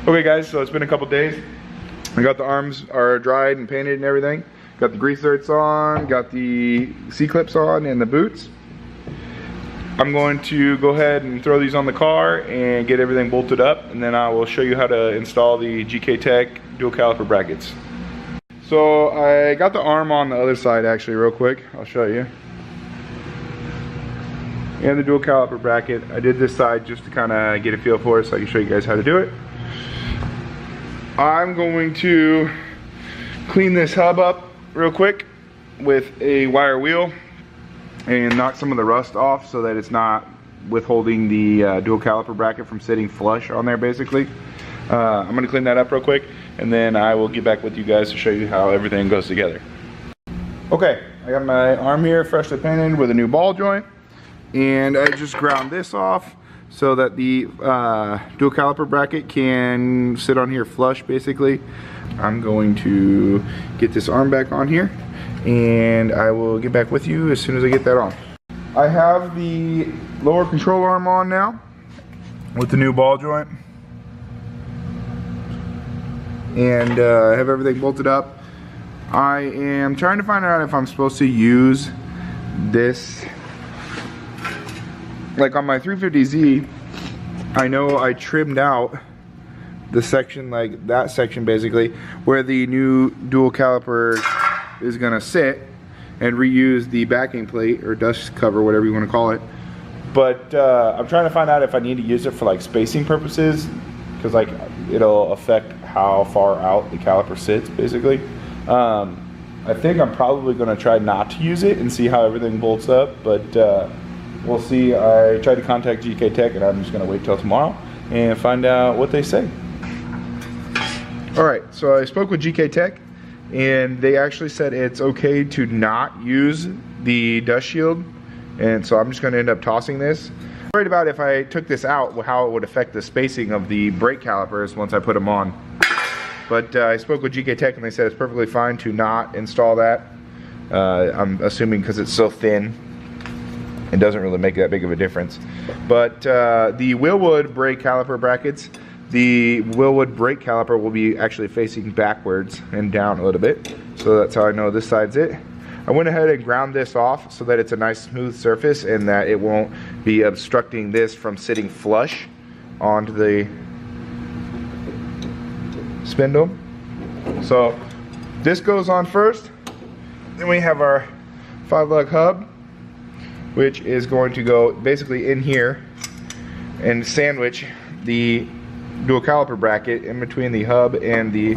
Okay guys, so it's been a couple days. I got the arms are dried and painted and everything. Got the grease zerks on, got the C-clips on and the boots. I'm going to go ahead and throw these on the car and get everything bolted up, and then I will show you how to install the Gktech dual caliper brackets. So I got the arm on the other side actually real quick. I'll show you. And the dual caliper bracket. I did this side just to kind of get a feel for it so I can show you guys how to do it. I'm going to clean this hub up real quick with a wire wheel and knock some of the rust off so that it's not withholding the dual caliper bracket from sitting flush on there basically. I'm going to clean that up real quick and then I will get back with you guys to show you how everything goes together. Okay, I got my arm here freshly painted with a new ball joint, and I just ground this off so that the dual caliper bracket can sit on here flush basically. I'm going to get this arm back on here and I will get back with you as soon as I get that on. I have the lower control arm on now with the new ball joint, and I have everything bolted up. I am trying to find out if I'm supposed to use this, like on my 350Z, I know I trimmed out the section, like that section basically, where the new dual caliper is gonna sit, and reuse the backing plate or dust cover, whatever you want to call it. But I'm trying to find out if I need to use it for like spacing purposes, because like it'll affect how far out the caliper sits basically. I think I'm probably gonna try not to use it and see how everything bolts up, but we'll see. I tried to contact Gktech and I'm just gonna wait till tomorrow and find out what they say. Alright, so I spoke with Gktech and they actually said it's okay to not use the dust shield, and so I'm just gonna end up tossing this. I'm worried about if I took this out, how it would affect the spacing of the brake calipers once I put them on. But I spoke with Gktech and they said it's perfectly fine to not install that. I'm assuming because it's so thin, it doesn't really make that big of a difference. But the Wilwood brake caliper brackets, the Wilwood brake caliper will be actually facing backwards and down a little bit. So that's how I know this side's it. I went ahead and ground this off so that it's a nice smooth surface and that it won't be obstructing this from sitting flush onto the spindle. So this goes on first. Then we have our 5-lug hub, which is going to go basically in here and sandwich the dual caliper bracket in between the hub and the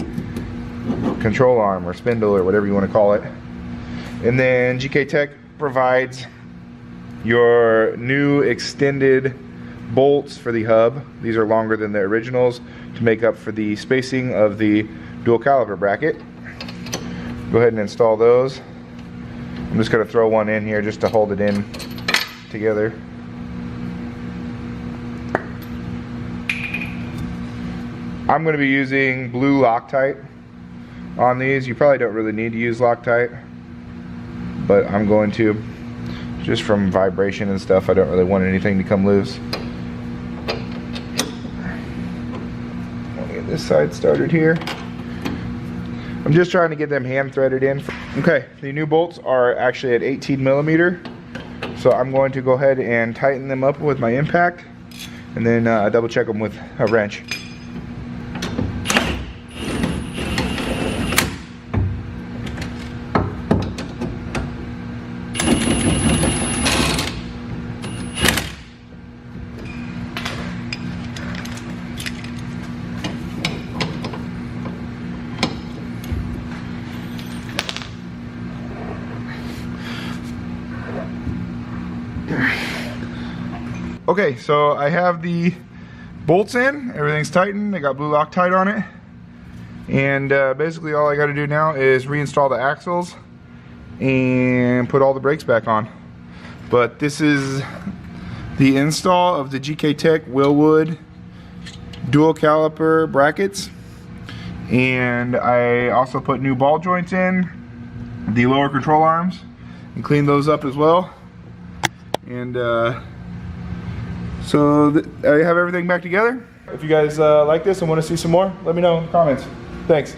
control arm or spindle or whatever you want to call it. And then Gktech provides your new extended bolts for the hub. These are longer than the originals to make up for the spacing of the dual caliper bracket. Go ahead and install those. I'm just going to throw one in here just to hold it in together. I'm going to be using blue Loctite on these. You probably don't really need to use Loctite, but I'm going to, just from vibration and stuff. I don't really want anything to come loose. I'll get this side started here. I'm just trying to get them hand threaded in. Okay, the new bolts are actually at 18 millimeter. So I'm going to go ahead and tighten them up with my impact and then double check them with a wrench. Okay, so I have the bolts in, everything's tightened, I got blue Loctite on it, and basically all I got to do now is reinstall the axles and put all the brakes back on. But this is the install of the Gktech Wilwood dual caliper brackets, and I also put new ball joints in the lower control arms and cleaned those up as well. And so I have everything back together. If you guys like this and want to see some more, let me know in the comments. Thanks.